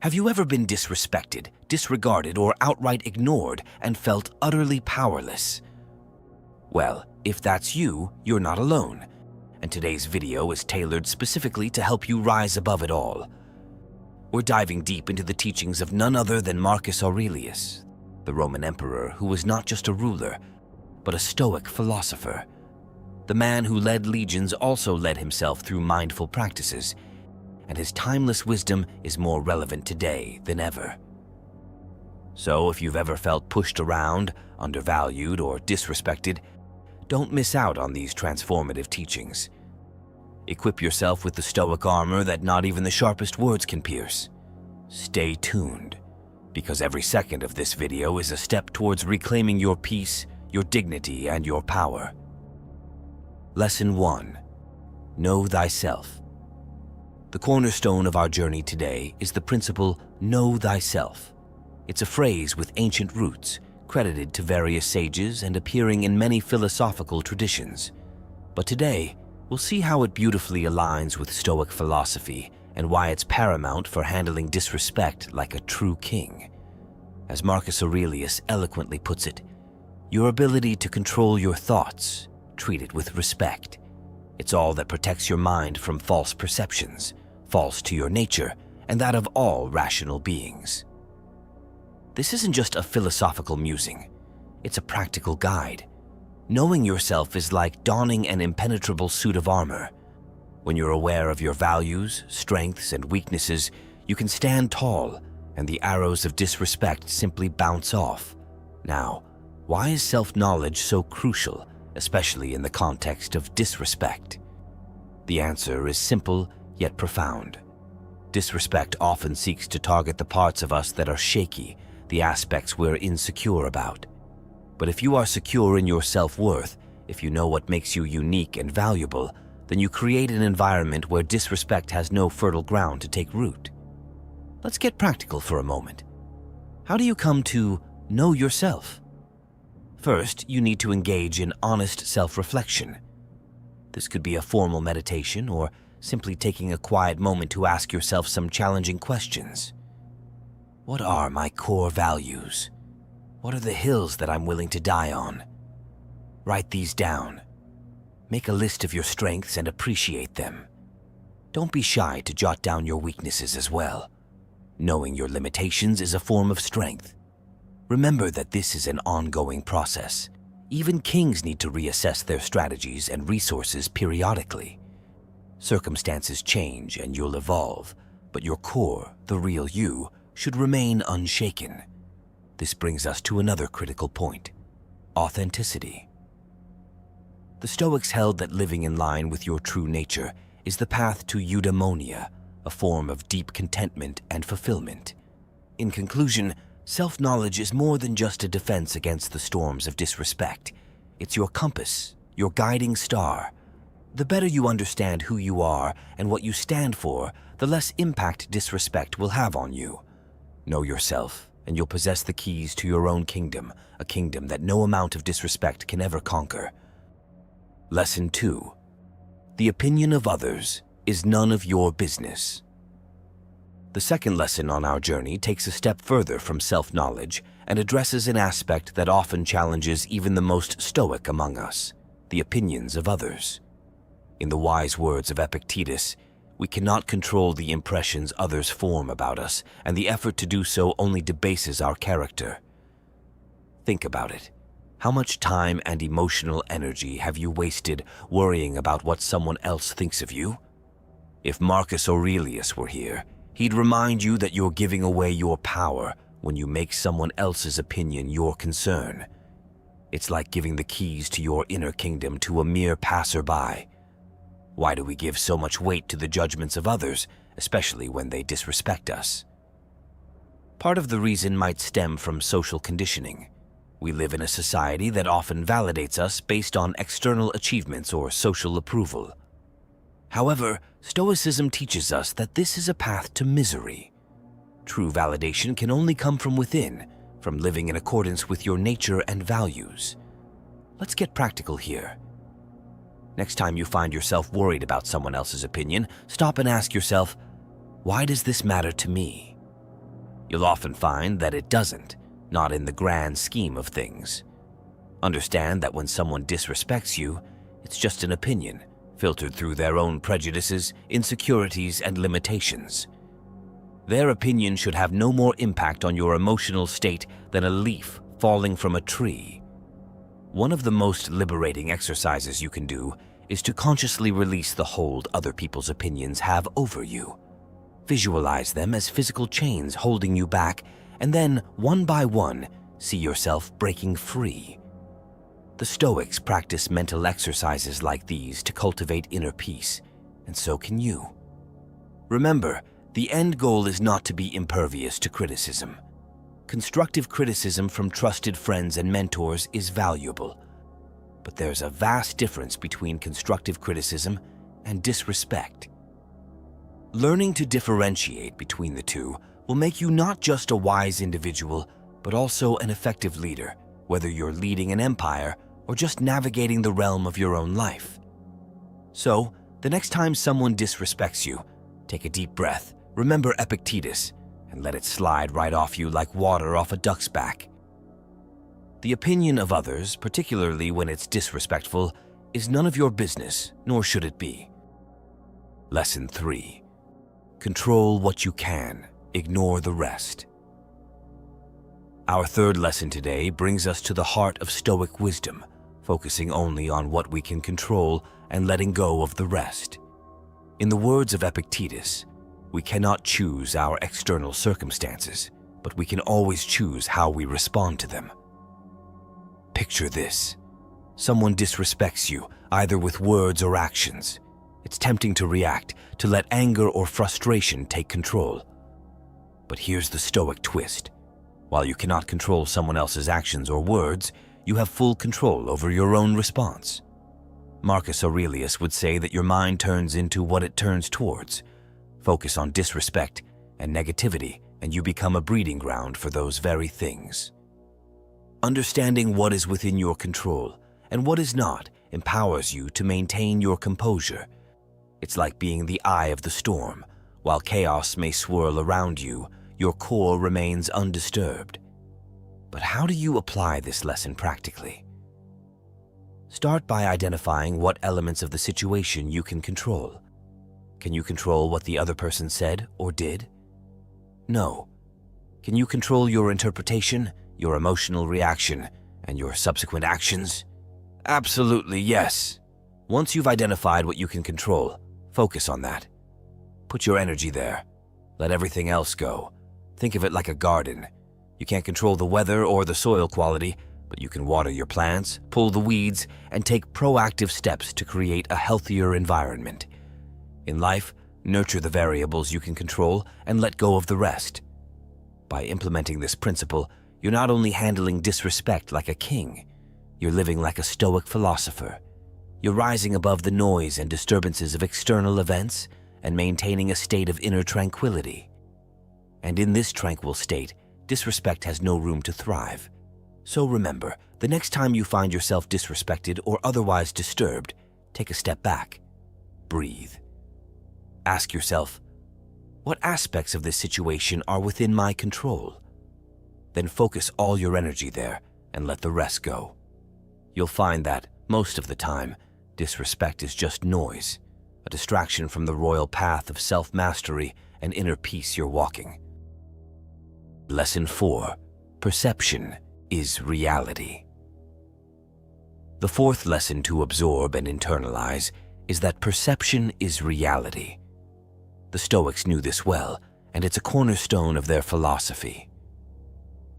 Have you ever been disrespected, disregarded, or outright ignored and felt utterly powerless? Well, if that's you, you're not alone, and today's video is tailored specifically to help you rise above it all. We're diving deep into the teachings of none other than Marcus Aurelius, the Roman emperor who was not just a ruler, but a Stoic philosopher. The man who led legions also led himself through mindful practices, and his timeless wisdom is more relevant today than ever. So if you've ever felt pushed around, undervalued, or disrespected, don't miss out on these transformative teachings. Equip yourself with the Stoic armor that not even the sharpest words can pierce. Stay tuned, because every second of this video is a step towards reclaiming your peace, your dignity, and your power. Lesson 1. Know thyself. The cornerstone of our journey today is the principle, know thyself. It's a phrase with ancient roots, credited to various sages and appearing in many philosophical traditions. But today, we'll see how it beautifully aligns with Stoic philosophy and why it's paramount for handling disrespect like a true king. As Marcus Aurelius eloquently puts it, your ability to control your thoughts, treat it with respect. It's all that protects your mind from false perceptions, false to your nature and that of all rational beings. This isn't just a philosophical musing, it's a practical guide. Knowing yourself is like donning an impenetrable suit of armor. When you're aware of your values, strengths, and weaknesses, you can stand tall, and the arrows of disrespect simply bounce off. Now, why is self-knowledge so crucial, especially in the context of disrespect? The answer is simple yet profound. Disrespect often seeks to target the parts of us that are shaky, the aspects we're insecure about. But if you are secure in your self-worth, if you know what makes you unique and valuable, then you create an environment where disrespect has no fertile ground to take root. Let's get practical for a moment. How do you come to know yourself? First, you need to engage in honest self-reflection. This could be a formal meditation or simply taking a quiet moment to ask yourself some challenging questions. What are my core values? What are the hills that I'm willing to die on? Write these down. Make a list of your strengths and appreciate them. Don't be shy to jot down your weaknesses as well. Knowing your limitations is a form of strength. Remember that this is an ongoing process. Even kings need to reassess their strategies and resources periodically. Circumstances change and you'll evolve, but your core, the real you, should remain unshaken. This brings us to another critical point: authenticity. The Stoics held that living in line with your true nature is the path to eudaimonia, a form of deep contentment and fulfillment. In conclusion, self-knowledge is more than just a defense against the storms of disrespect. It's your compass, your guiding star. The better you understand who you are and what you stand for, the less impact disrespect will have on you. Know yourself, and you'll possess the keys to your own kingdom, a kingdom that no amount of disrespect can ever conquer. Lesson 2. The opinion of others is none of your business. The second lesson on our journey takes a step further from self-knowledge and addresses an aspect that often challenges even the most stoic among us: the opinions of others. In the wise words of Epictetus, we cannot control the impressions others form about us, and the effort to do so only debases our character. Think about it. How much time and emotional energy have you wasted worrying about what someone else thinks of you? If Marcus Aurelius were here, he'd remind you that you're giving away your power when you make someone else's opinion your concern. It's like giving the keys to your inner kingdom to a mere passerby. Why do we give so much weight to the judgments of others, especially when they disrespect us? Part of the reason might stem from social conditioning. We live in a society that often validates us based on external achievements or social approval. However, Stoicism teaches us that this is a path to misery. True validation can only come from within, from living in accordance with your nature and values. Let's get practical here. Next time you find yourself worried about someone else's opinion, stop and ask yourself, why does this matter to me? You'll often find that it doesn't, not in the grand scheme of things. Understand that when someone disrespects you, it's just an opinion, filtered through their own prejudices, insecurities, and limitations. Their opinion should have no more impact on your emotional state than a leaf falling from a tree. One of the most liberating exercises you can do is to consciously release the hold other people's opinions have over you. Visualize them as physical chains holding you back, and then, one by one, see yourself breaking free. The Stoics practice mental exercises like these to cultivate inner peace, and so can you. Remember, the end goal is not to be impervious to criticism. Constructive criticism from trusted friends and mentors is valuable, but there's a vast difference between constructive criticism and disrespect. Learning to differentiate between the two will make you not just a wise individual, but also an effective leader, whether you're leading an empire or just navigating the realm of your own life. So, the next time someone disrespects you, take a deep breath, remember Epictetus, and let it slide right off you like water off a duck's back. The opinion of others, particularly when it's disrespectful, is none of your business, nor should it be. Lesson 3. Control what you can, ignore the rest. Our third lesson today brings us to the heart of Stoic wisdom, focusing only on what we can control and letting go of the rest. In the words of Epictetus, we cannot choose our external circumstances, but we can always choose how we respond to them. Picture this. Someone disrespects you, either with words or actions. It's tempting to react, to let anger or frustration take control. But here's the Stoic twist. While you cannot control someone else's actions or words, you have full control over your own response. Marcus Aurelius would say that your mind turns into what it turns towards. Focus on disrespect and negativity, and you become a breeding ground for those very things. Understanding what is within your control and what is not empowers you to maintain your composure. It's like being the eye of the storm. While chaos may swirl around you, your core remains undisturbed. But how do you apply this lesson practically? Start by identifying what elements of the situation you can control. Can you control what the other person said or did? No. Can you control your interpretation, your emotional reaction, and your subsequent actions? Absolutely yes. Once you've identified what you can control, focus on that. Put your energy there. Let everything else go. Think of it like a garden. You can't control the weather or the soil quality, but you can water your plants, pull the weeds, and take proactive steps to create a healthier environment. In life, nurture the variables you can control and let go of the rest. By implementing this principle, you're not only handling disrespect like a king, you're living like a Stoic philosopher. You're rising above the noise and disturbances of external events and maintaining a state of inner tranquility. And in this tranquil state, disrespect has no room to thrive. So remember, the next time you find yourself disrespected or otherwise disturbed, take a step back. Breathe. Ask yourself, what aspects of this situation are within my control? Then focus all your energy there and let the rest go. You'll find that, most of the time, disrespect is just noise, a distraction from the royal path of self-mastery and inner peace you're walking. Lesson 4. Perception is reality. The fourth lesson to absorb and internalize is that perception is reality. The Stoics knew this well, and it's a cornerstone of their philosophy.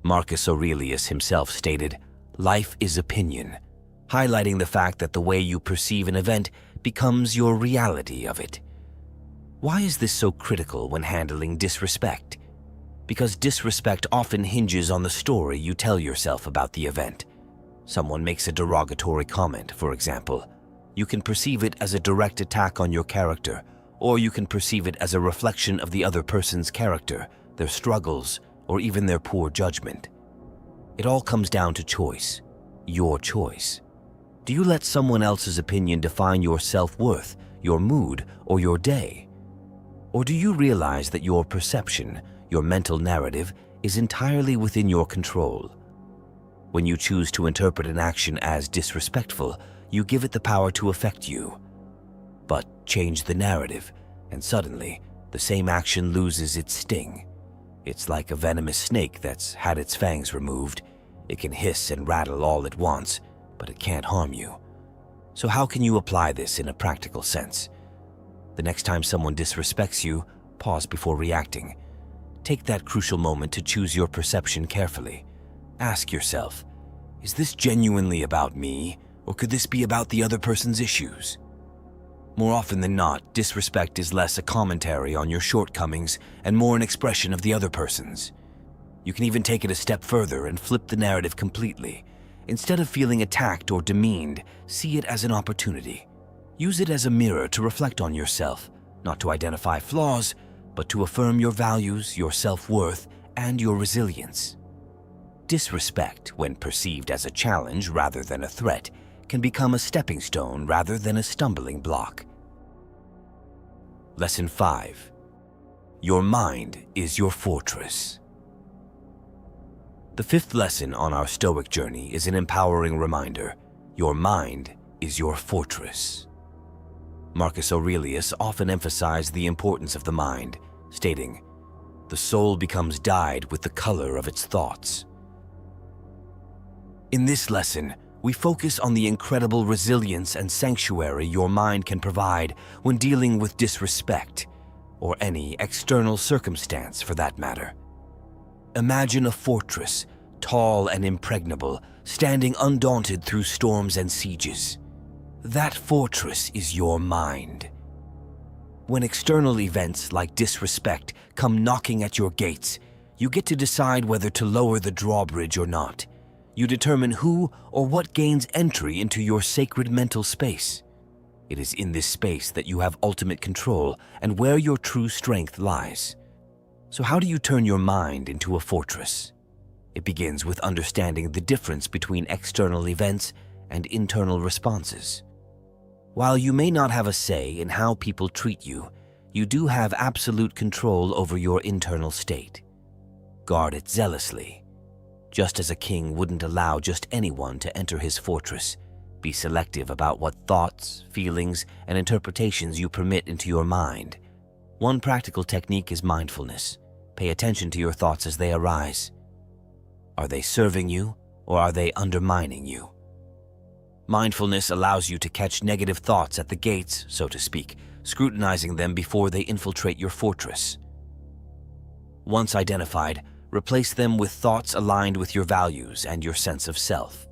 Marcus Aurelius himself stated, "Life is opinion," highlighting the fact that the way you perceive an event becomes your reality of it. Why is this so critical when handling disrespect? Because disrespect often hinges on the story you tell yourself about the event. Someone makes a derogatory comment, for example. You can perceive it as a direct attack on your character, or you can perceive it as a reflection of the other person's character, their struggles, or even their poor judgment. It all comes down to choice, your choice. Do you let someone else's opinion define your self-worth, your mood, or your day? Or do you realize that your perception, Your mental narrative is entirely within your control. When you choose to interpret an action as disrespectful, you give it the power to affect you. But change the narrative, and suddenly, the same action loses its sting. It's like a venomous snake that's had its fangs removed. It can hiss and rattle all it wants, but it can't harm you. So how can you apply this in a practical sense? The next time someone disrespects you, pause before reacting. Take that crucial moment to choose your perception carefully. Ask yourself, is this genuinely about me, or could this be about the other person's issues? More often than not, disrespect is less a commentary on your shortcomings and more an expression of the other person's. You can even take it a step further and flip the narrative completely. Instead of feeling attacked or demeaned, see it as an opportunity. Use it as a mirror to reflect on yourself, not to identify flaws, but to affirm your values, your self-worth, and your resilience. Disrespect, when perceived as a challenge rather than a threat, can become a stepping stone rather than a stumbling block. Lesson 5. Your mind is your fortress. The fifth lesson on our Stoic journey is an empowering reminder. Your mind is your fortress. Marcus Aurelius often emphasized the importance of the mind, stating, "The soul becomes dyed with the color of its thoughts." In this lesson, we focus on the incredible resilience and sanctuary your mind can provide when dealing with disrespect, or any external circumstance for that matter. Imagine a fortress, tall and impregnable, standing undaunted through storms and sieges. That fortress is your mind. When external events like disrespect come knocking at your gates, you get to decide whether to lower the drawbridge or not. You determine who or what gains entry into your sacred mental space. It is in this space that you have ultimate control and where your true strength lies. So how do you turn your mind into a fortress? It begins with understanding the difference between external events and internal responses. While you may not have a say in how people treat you, you do have absolute control over your internal state. Guard it zealously. Just as a king wouldn't allow just anyone to enter his fortress, be selective about what thoughts, feelings, and interpretations you permit into your mind. One practical technique is mindfulness. Pay attention to your thoughts as they arise. Are they serving you, or are they undermining you? Mindfulness allows you to catch negative thoughts at the gates, so to speak, scrutinizing them before they infiltrate your fortress. Once identified, replace them with thoughts aligned with your values and your sense of self.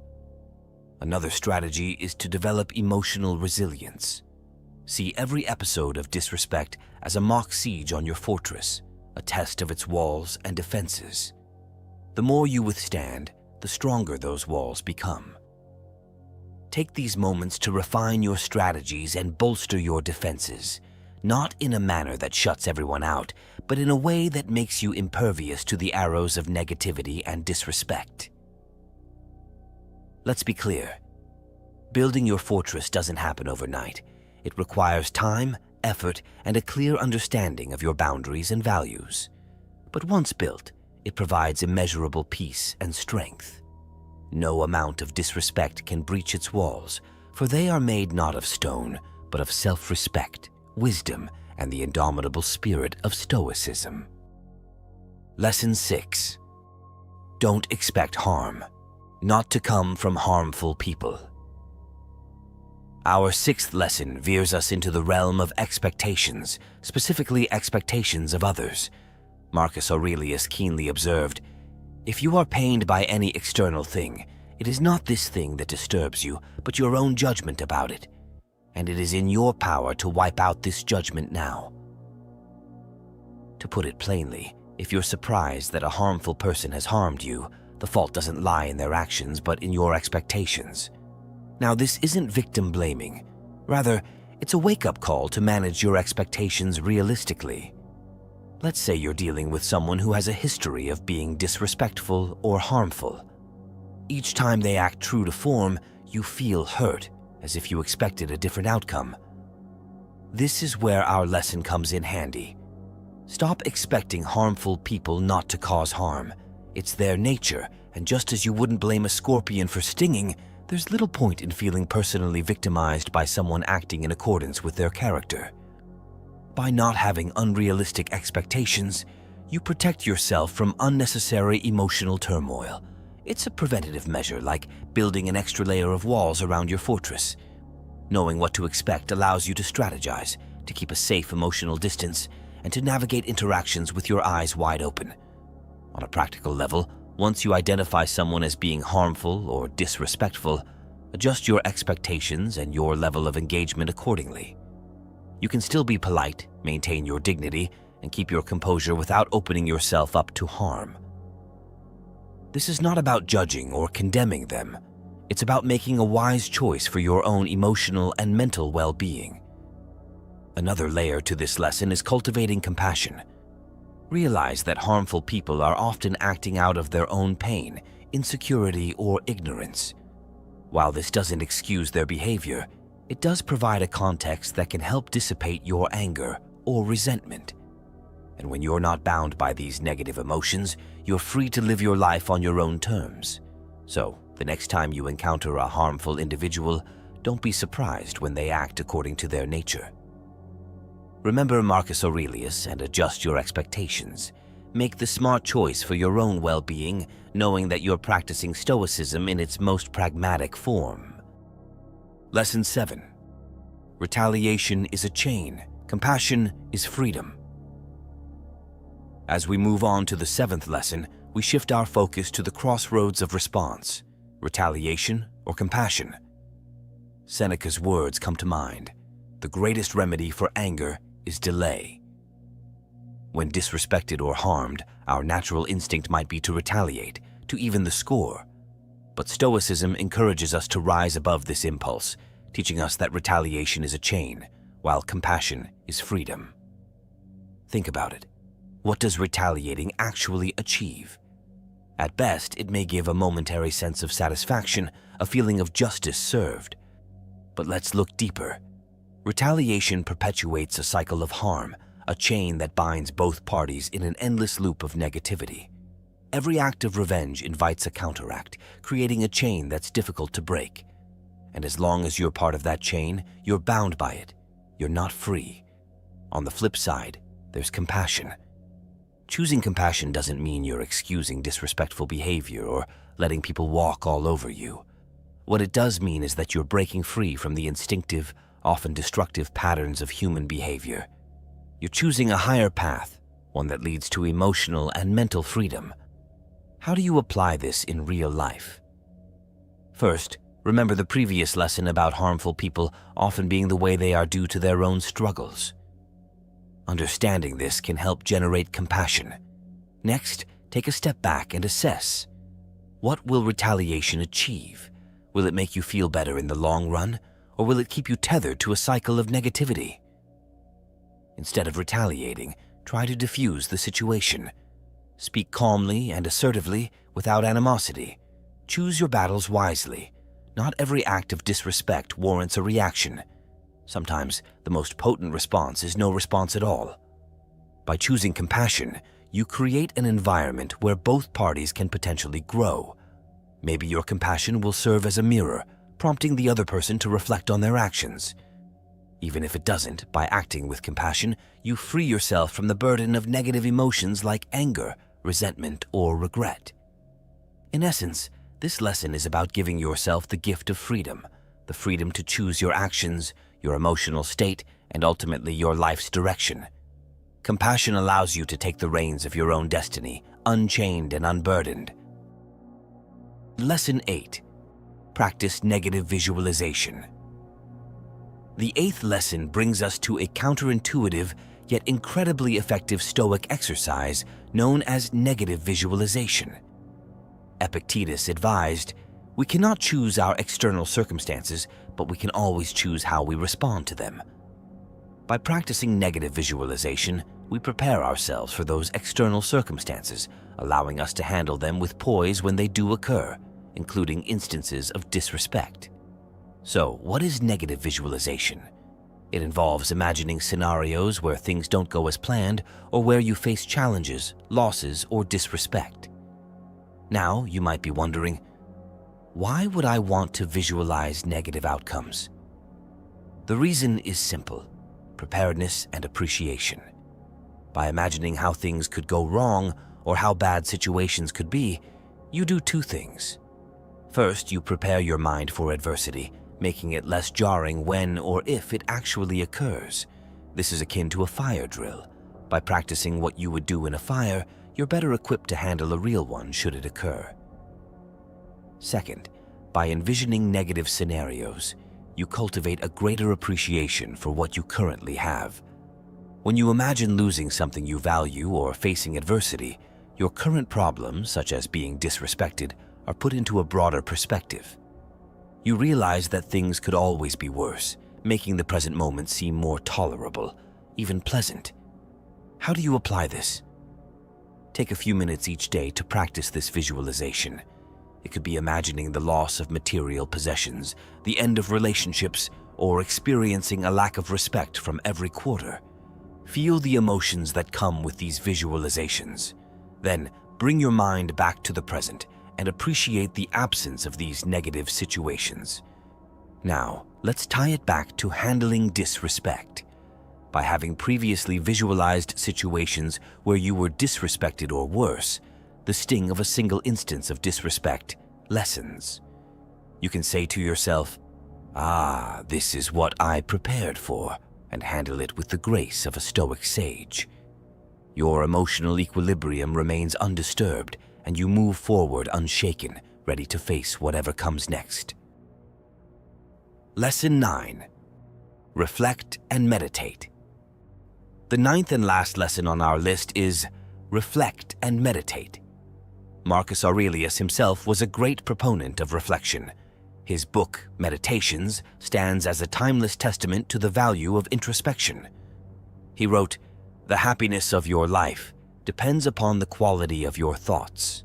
Another strategy is to develop emotional resilience. See every episode of disrespect as a mock siege on your fortress, a test of its walls and defenses. The more you withstand, the stronger those walls become. Take these moments to refine your strategies and bolster your defenses, not in a manner that shuts everyone out, but in a way that makes you impervious to the arrows of negativity and disrespect. Let's be clear. Building your fortress doesn't happen overnight. It requires time, effort, and a clear understanding of your boundaries and values. But once built, it provides immeasurable peace and strength. No amount of disrespect can breach its walls, for they are made not of stone, but of self-respect, wisdom, and the indomitable spirit of Stoicism. Lesson 6. Don't expect harm, not to come from harmful people. Our sixth lesson veers us into the realm of expectations, specifically expectations of others. Marcus Aurelius keenly observed, "If you are pained by any external thing, it is not this thing that disturbs you, but your own judgment about it. And it is in your power to wipe out this judgment now." To put it plainly, if you're surprised that a harmful person has harmed you, the fault doesn't lie in their actions but in your expectations. Now, this isn't victim blaming. Rather, it's a wake-up call to manage your expectations realistically. Let's say you're dealing with someone who has a history of being disrespectful or harmful. Each time they act true to form, you feel hurt, as if you expected a different outcome. This is where our lesson comes in handy. Stop expecting harmful people not to cause harm. It's their nature, and just as you wouldn't blame a scorpion for stinging, there's little point in feeling personally victimized by someone acting in accordance with their character. By not having unrealistic expectations, you protect yourself from unnecessary emotional turmoil. It's a preventative measure, like building an extra layer of walls around your fortress. Knowing what to expect allows you to strategize, to keep a safe emotional distance, and to navigate interactions with your eyes wide open. On a practical level, once you identify someone as being harmful or disrespectful, adjust your expectations and your level of engagement accordingly. You can still be polite, maintain your dignity, and keep your composure without opening yourself up to harm. This is not about judging or condemning them. It's about making a wise choice for your own emotional and mental well-being. Another layer to this lesson is cultivating compassion. Realize that harmful people are often acting out of their own pain, insecurity, or ignorance. While this doesn't excuse their behavior, it does provide a context that can help dissipate your anger or resentment. And when you're not bound by these negative emotions, you're free to live your life on your own terms. So, the next time you encounter a harmful individual, don't be surprised when they act according to their nature. Remember Marcus Aurelius and adjust your expectations. Make the smart choice for your own well-being, knowing that you're practicing Stoicism in its most pragmatic form. Lesson 7. Retaliation is a chain. Compassion is freedom. As we move on to the 7th lesson, we shift our focus to the crossroads of response, retaliation or compassion. Seneca's words come to mind. The greatest remedy for anger is delay. When disrespected or harmed, our natural instinct might be to retaliate, to even the score. But Stoicism encourages us to rise above this impulse, teaching us that retaliation is a chain, while compassion is freedom. Think about it. What does retaliating actually achieve? At best, it may give a momentary sense of satisfaction, a feeling of justice served. But let's look deeper. Retaliation perpetuates a cycle of harm, a chain that binds both parties in an endless loop of negativity. Every act of revenge invites a counteract, creating a chain that's difficult to break. And as long as you're part of that chain, you're bound by it. You're not free. On the flip side, there's compassion. Choosing compassion doesn't mean you're excusing disrespectful behavior or letting people walk all over you. What it does mean is that you're breaking free from the instinctive, often destructive patterns of human behavior. You're choosing a higher path, one that leads to emotional and mental freedom. How do you apply this in real life? First, remember the previous lesson about harmful people often being the way they are due to their own struggles. Understanding this can help generate compassion. Next, take a step back and assess. What will retaliation achieve? Will it make you feel better in the long run, or will it keep you tethered to a cycle of negativity? Instead of retaliating, try to diffuse the situation. Speak calmly and assertively without animosity. Choose your battles wisely. Not every act of disrespect warrants a reaction. Sometimes the most potent response is no response at all. By choosing compassion, you create an environment where both parties can potentially grow. Maybe your compassion will serve as a mirror, prompting the other person to reflect on their actions. Even if it doesn't, by acting with compassion, you free yourself from the burden of negative emotions like anger, resentment, or regret. In essence, this lesson is about giving yourself the gift of freedom, the freedom to choose your actions, your emotional state, and ultimately your life's direction. Compassion allows you to take the reins of your own destiny, unchained and unburdened. Lesson 8. Practice negative visualization. The 8th lesson brings us to a counterintuitive yet incredibly effective Stoic exercise known as negative visualization. Epictetus advised, "We cannot choose our external circumstances, but we can always choose how we respond to them." By practicing negative visualization, we prepare ourselves for those external circumstances, allowing us to handle them with poise when they do occur, including instances of disrespect. So, what is negative visualization? It involves imagining scenarios where things don't go as planned or where you face challenges, losses, or disrespect. Now, you might be wondering, why would I want to visualize negative outcomes? The reason is simple: preparedness and appreciation. By imagining how things could go wrong or how bad situations could be, you do two things. First, you prepare your mind for adversity, making it less jarring when or if it actually occurs. This is akin to a fire drill. By practicing what you would do in a fire, you're better equipped to handle a real one should it occur. Second, by envisioning negative scenarios, you cultivate a greater appreciation for what you currently have. When you imagine losing something you value or facing adversity, your current problems, such as being disrespected, are put into a broader perspective. You realize that things could always be worse, making the present moment seem more tolerable, even pleasant. How do you apply this? Take a few minutes each day to practice this visualization. It could be imagining the loss of material possessions, the end of relationships, or experiencing a lack of respect from every quarter. Feel the emotions that come with these visualizations. Then, bring your mind back to the present and appreciate the absence of these negative situations. Now, let's tie it back to handling disrespect. By having previously visualized situations where you were disrespected or worse, the sting of a single instance of disrespect lessens. You can say to yourself, "Ah, this is what I prepared for," and handle it with the grace of a Stoic sage. Your emotional equilibrium remains undisturbed, and you move forward unshaken, ready to face whatever comes next. Lesson 9. Reflect and meditate. The ninth and last lesson on our list is reflect and meditate. Marcus Aurelius himself was a great proponent of reflection. His book, Meditations, stands as a timeless testament to the value of introspection. He wrote, "The happiness of your life depends upon the quality of your thoughts."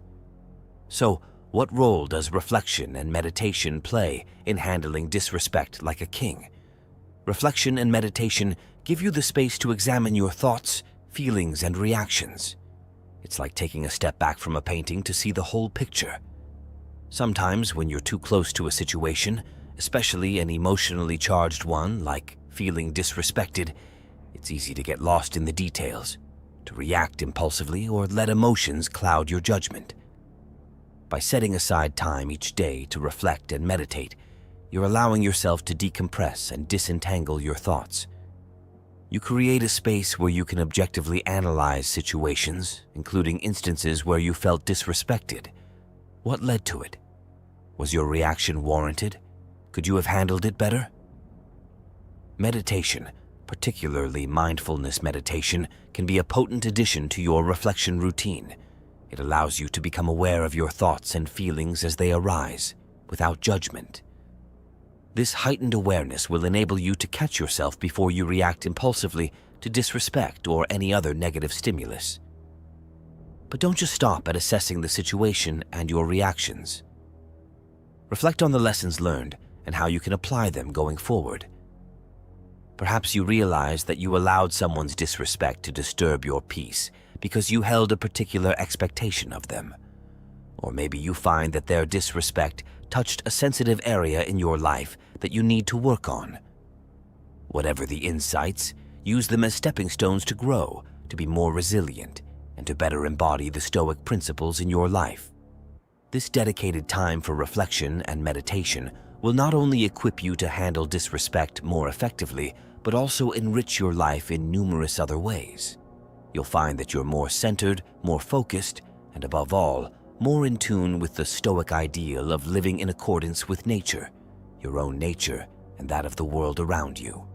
So, what role does reflection and meditation play in handling disrespect like a king? Reflection and meditation give you the space to examine your thoughts, feelings, and reactions. It's like taking a step back from a painting to see the whole picture. Sometimes when you're too close to a situation, especially an emotionally charged one like feeling disrespected, it's easy to get lost in the details, to react impulsively or let emotions cloud your judgment. By setting aside time each day to reflect and meditate, you're allowing yourself to decompress and disentangle your thoughts. You create a space where you can objectively analyze situations, including instances where you felt disrespected. What led to it? Was your reaction warranted? Could you have handled it better? Meditation, particularly mindfulness meditation, can be a potent addition to your reflection routine. It allows you to become aware of your thoughts and feelings as they arise, without judgment. This heightened awareness will enable you to catch yourself before you react impulsively to disrespect or any other negative stimulus. But don't just stop at assessing the situation and your reactions. Reflect on the lessons learned and how you can apply them going forward. Perhaps you realize that you allowed someone's disrespect to disturb your peace because you held a particular expectation of them. Or maybe you find that their disrespect touched a sensitive area in your life that you need to work on. Whatever the insights, use them as stepping stones to grow, to be more resilient, and to better embody the Stoic principles in your life. This dedicated time for reflection and meditation will not only equip you to handle disrespect more effectively, but also enrich your life in numerous other ways. You'll find that you're more centered, more focused, and above all, more in tune with the Stoic ideal of living in accordance with nature, your own nature, and that of the world around you.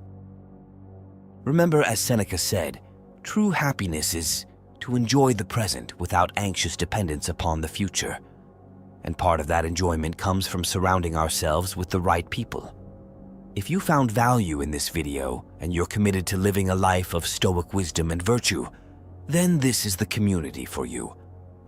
Remember, as Seneca said, true happiness is to enjoy the present without anxious dependence upon the future. And part of that enjoyment comes from surrounding ourselves with the right people. If you found value in this video and you're committed to living a life of Stoic wisdom and virtue, then this is the community for you.